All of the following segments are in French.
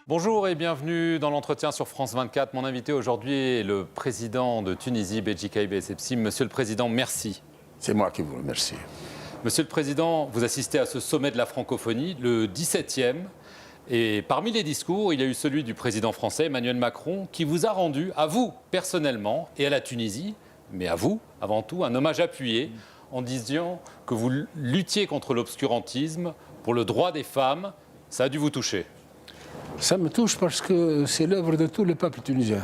Bonjour et bienvenue dans l'entretien sur France 24. Mon invité aujourd'hui est le président de Tunisie, Béji Caïd Essebsi. Monsieur le Président, merci. C'est moi qui vous remercie. Monsieur le Président, vous assistez à ce sommet de la francophonie, le 17e. Et parmi les discours, il y a eu celui du président français, Emmanuel Macron, qui vous a rendu, à vous personnellement et à la Tunisie, mais à vous avant tout, un hommage appuyé en disant que vous luttiez contre l'obscurantisme pour le droit des femmes. Ça a dû vous toucher. Ça me touche parce que c'est l'œuvre de tout le peuple tunisien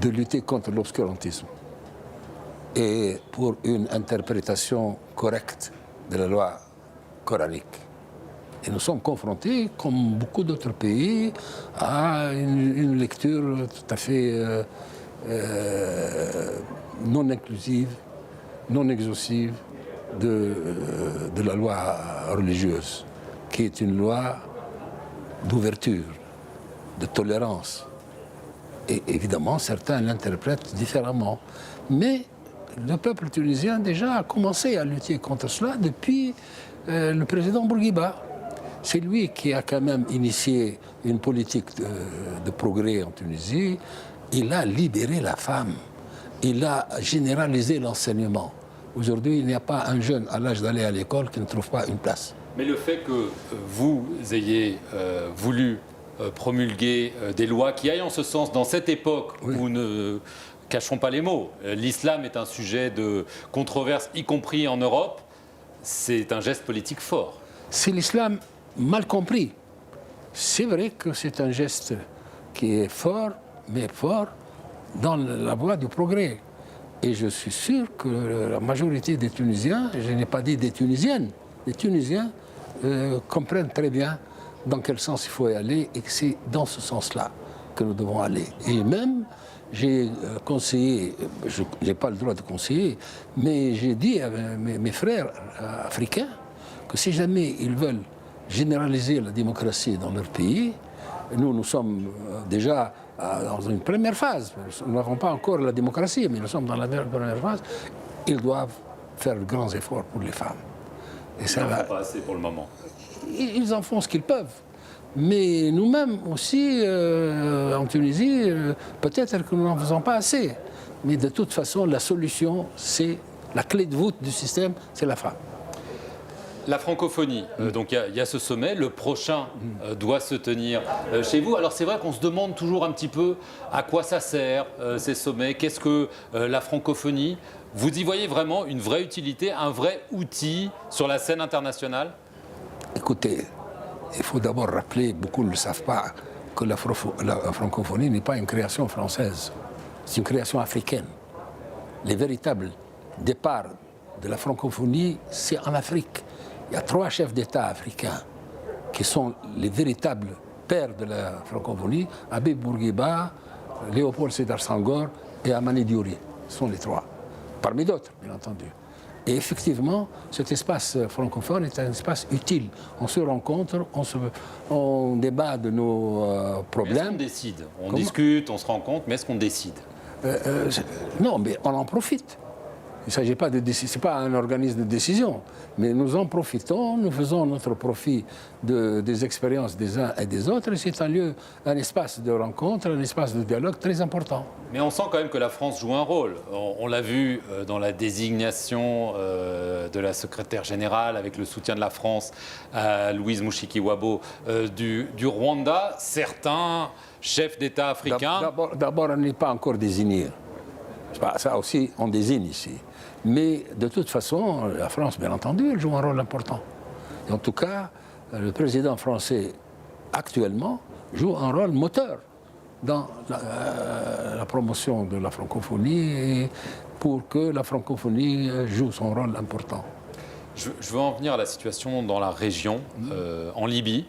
de lutter contre l'obscurantisme et pour une interprétation correcte de la loi coranique. Et nous sommes confrontés, comme beaucoup d'autres pays, à une lecture tout à fait non inclusive, non exhaustive de la loi religieuse, qui est une loi d'ouverture, de tolérance. Et évidemment, certains l'interprètent différemment. Mais le peuple tunisien déjà a commencé à lutter contre cela depuis le président Bourguiba. C'est lui qui a quand même initié une politique de progrès en Tunisie. Il a libéré la femme. Il a généralisé l'enseignement. Aujourd'hui, il n'y a pas un jeune à l'âge d'aller à l'école qui ne trouve pas une place. Mais le fait que vous ayez voulu promulguer des lois qui aillent en ce sens dans cette époque où ne cachons pas les mots, l'islam est un sujet de controverse, y compris en Europe, c'est un geste politique fort. C'est l'islam mal compris. C'est vrai que c'est un geste qui est fort, mais fort dans la voie du progrès. Et je suis sûr que la majorité des Tunisiens, je n'ai pas dit des Tunisiennes, les Tunisiens comprennent très bien dans quel sens il faut y aller et que c'est dans ce sens-là que nous devons aller. Et même, j'ai conseillé, je n'ai pas le droit de conseiller, mais j'ai dit à mes frères africains que si jamais ils veulent généraliser la démocratie dans leur pays, nous sommes déjà dans une première phase. Nous n'avons pas encore la démocratie, mais nous sommes dans la première phase. Ils doivent faire de grands efforts pour les femmes. Et ça va pas assez pour le moment. Ils en font ce qu'ils peuvent. Mais nous-mêmes aussi, en Tunisie, peut-être que nous n'en faisons pas assez. Mais de toute façon, la solution, c'est la clé de voûte du système, c'est la femme. La francophonie, donc il y a ce sommet, le prochain doit se tenir chez vous. Alors c'est vrai qu'on se demande toujours un petit peu à quoi ça sert ces sommets, qu'est-ce que la francophonie. Vous y voyez vraiment une vraie utilité, un vrai outil sur la scène internationale? Écoutez, il faut d'abord rappeler, beaucoup ne le savent pas, que la francophonie n'est pas une création française, c'est une création africaine. Les véritables départs de la francophonie, c'est en Afrique. Il y a 3 chefs d'État africains qui sont les véritables pères de la francophonie, Habib Bourguiba, Léopold Sédar Senghor et Amani Diori. Ce sont les 3, parmi d'autres, bien entendu. Et effectivement, cet espace francophone est un espace utile. On se rencontre, on débat de nos problèmes. Est-ce qu'on décide? On discute, on se rencontre, mais est-ce qu'on décide? Non, mais on en profite. Il ne s'agit pas de décider, ce n'est pas un organisme de décision, mais nous en profitons, nous faisons notre profit des expériences des uns et des autres, et c'est un lieu, un espace de rencontre, un espace de dialogue très important. Mais on sent quand même que la France joue un rôle. On l'a vu dans la désignation de la secrétaire générale avec le soutien de la France à Louise Mushikiwabo du Rwanda. Certains chefs d'État africains... D'abord, on n'est pas encore désigné. Ça aussi, on désigne ici. Mais de toute façon, la France, bien entendu, elle joue un rôle important. Et en tout cas, le président français, actuellement, joue un rôle moteur dans la promotion de la francophonie et pour que la francophonie joue son rôle important. Je veux en venir à la situation dans la région, en Libye.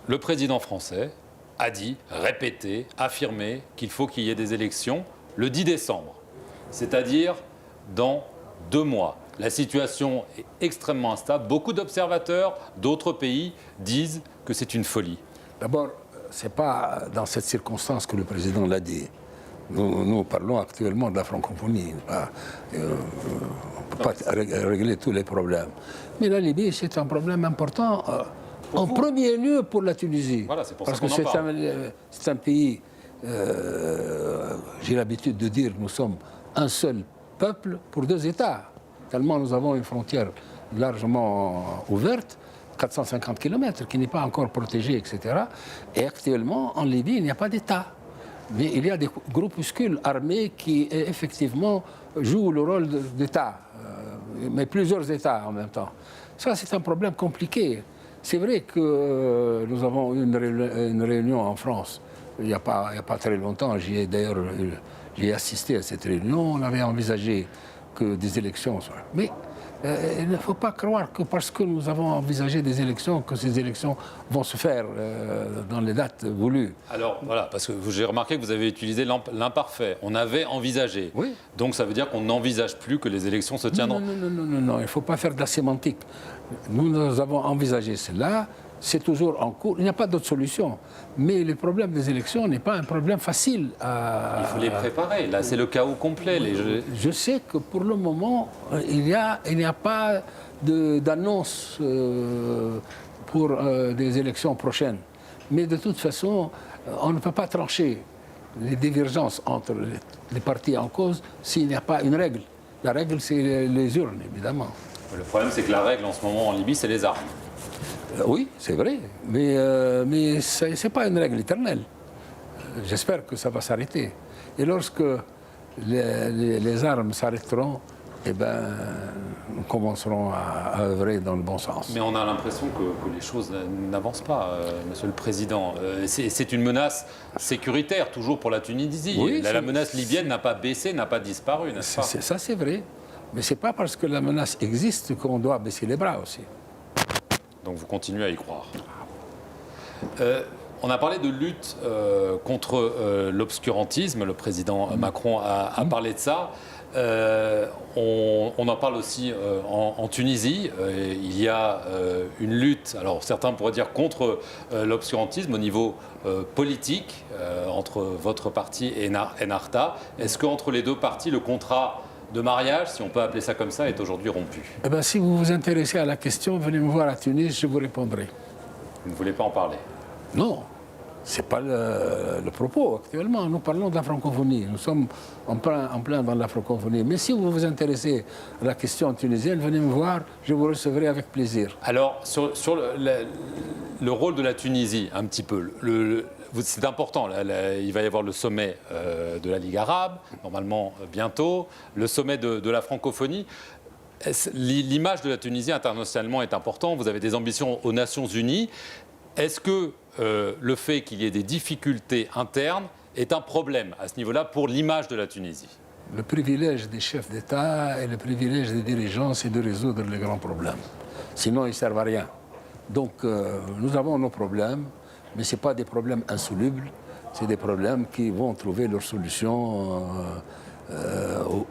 Le président français a dit, répété, affirmé qu'il faut qu'il y ait des élections le 10 décembre, c'est-à-dire dans 2 mois. La situation est extrêmement instable. Beaucoup d'observateurs d'autres pays disent que c'est une folie. D'abord, ce n'est pas dans cette circonstance que le président l'a dit. Nous parlons actuellement de la francophonie. On ne peut pas régler tous les problèmes. Mais la Libye, c'est un problème important. En premier lieu pour la Tunisie. Voilà, c'est pour parce ça qu'on que en parle. c'est un pays, j'ai l'habitude de dire, nous sommes un seul peuple pour deux États. Tellement nous avons une frontière largement ouverte, 450 km, qui n'est pas encore protégée, etc. Et actuellement, en Libye, il n'y a pas d'État. Mais il y a des groupuscules armés qui, effectivement, jouent le rôle d'État, mais plusieurs États en même temps. Ça, c'est un problème compliqué. C'est vrai que nous avons eu une réunion en France, il n'y a pas très longtemps. J'y ai assisté à cette réunion. On avait envisagé que des élections soient... Mais il ne faut pas croire que parce que nous avons envisagé des élections, que ces élections vont se faire dans les dates voulues. Alors voilà, parce que j'ai remarqué que vous avez utilisé l'imparfait. On avait envisagé. Oui. Donc ça veut dire qu'on n'envisage plus que les élections se tiendront. Non, il ne faut pas faire de la sémantique. Nous avons envisagé cela, c'est toujours en cours, il n'y a pas d'autre solution. Mais le problème des élections n'est pas un problème facile à... Il faut les préparer, là c'est le chaos complet. Je sais que pour le moment, il n'y a pas d'annonce pour des élections prochaines. Mais de toute façon, on ne peut pas trancher les divergences entre les partis en cause s'il n'y a pas une règle. La règle, c'est les urnes, évidemment. Le problème, c'est que la règle en ce moment en Libye, c'est les armes. Oui, c'est vrai, mais ce n'est pas une règle éternelle. J'espère que ça va s'arrêter. Et lorsque les armes s'arrêteront, eh ben, nous commencerons à œuvrer dans le bon sens. Mais on a l'impression que les choses n'avancent pas, Monsieur le Président. C'est une menace sécuritaire, toujours pour la Tunisie. Oui, la menace libyenne n'a pas baissé, n'a pas disparu, n'est-ce pas? Ça, c'est vrai. Mais ce n'est pas parce que la menace existe qu'on doit baisser les bras aussi. Donc vous continuez à y croire. On a parlé de lutte contre l'obscurantisme. Le président Macron a parlé de ça. On en parle aussi en Tunisie. Il y a une lutte, alors certains pourraient dire contre l'obscurantisme au niveau politique, entre votre parti et Ennahda. Est-ce qu'entre les deux partis, le contrat de mariage, si on peut appeler ça comme ça, est aujourd'hui rompu? Eh bien, si vous vous intéressez à la question, venez me voir à Tunis, je vous répondrai. Vous ne voulez pas en parler? Non, ce n'est pas le propos actuellement. Nous parlons de la francophonie. Nous sommes en plein dans la francophonie. Mais si vous vous intéressez à la question tunisienne, venez me voir, je vous recevrai avec plaisir. Alors, sur le rôle de la Tunisie, un petit peu, c'est important. Il va y avoir le sommet de la Ligue arabe, normalement bientôt, le sommet de la francophonie. L'image de la Tunisie internationalement est importante. Vous avez des ambitions aux Nations Unies. Est-ce que le fait qu'il y ait des difficultés internes est un problème à ce niveau-là pour l'image de la Tunisie? Le privilège des chefs d'État et le privilège des dirigeants, c'est de résoudre les grands problèmes. Sinon, ils ne servent à rien. Donc, nous avons nos problèmes, mais ce n'est pas des problèmes insolubles. C'est des problèmes qui vont trouver leur solution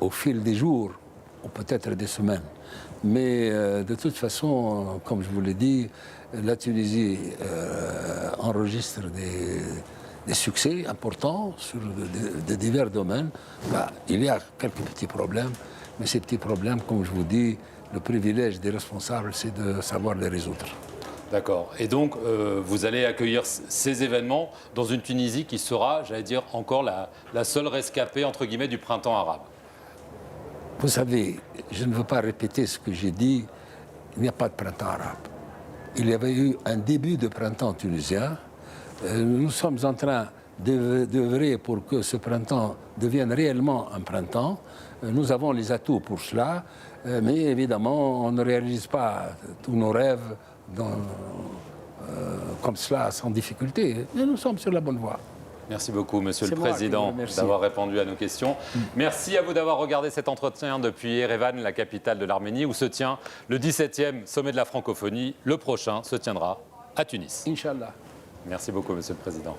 au fil des jours, ou peut-être des semaines. Mais de toute façon, comme je vous l'ai dit, la Tunisie enregistre des succès importants sur de divers domaines. Il y a quelques petits problèmes, mais ces petits problèmes, comme je vous dis, le privilège des responsables, c'est de savoir les résoudre. D'accord. Et donc, vous allez accueillir ces événements dans une Tunisie qui sera, j'allais dire, encore la seule rescapée, entre guillemets, du printemps arabe. Vous savez, je ne veux pas répéter ce que j'ai dit, il n'y a pas de printemps arabe. Il y avait eu un début de printemps tunisien. Nous sommes en train d'œuvrer pour que ce printemps devienne réellement un printemps. Nous avons les atouts pour cela, mais évidemment, on ne réalise pas tous nos rêves comme cela, sans difficulté. Mais nous sommes sur la bonne voie. Merci beaucoup, Monsieur le Président, d'avoir répondu à nos questions. Merci à vous d'avoir regardé cet entretien depuis Erevan, la capitale de l'Arménie, où se tient le 17e sommet de la francophonie. Le prochain se tiendra à Tunis. Inch'Allah. Merci beaucoup, Monsieur le Président.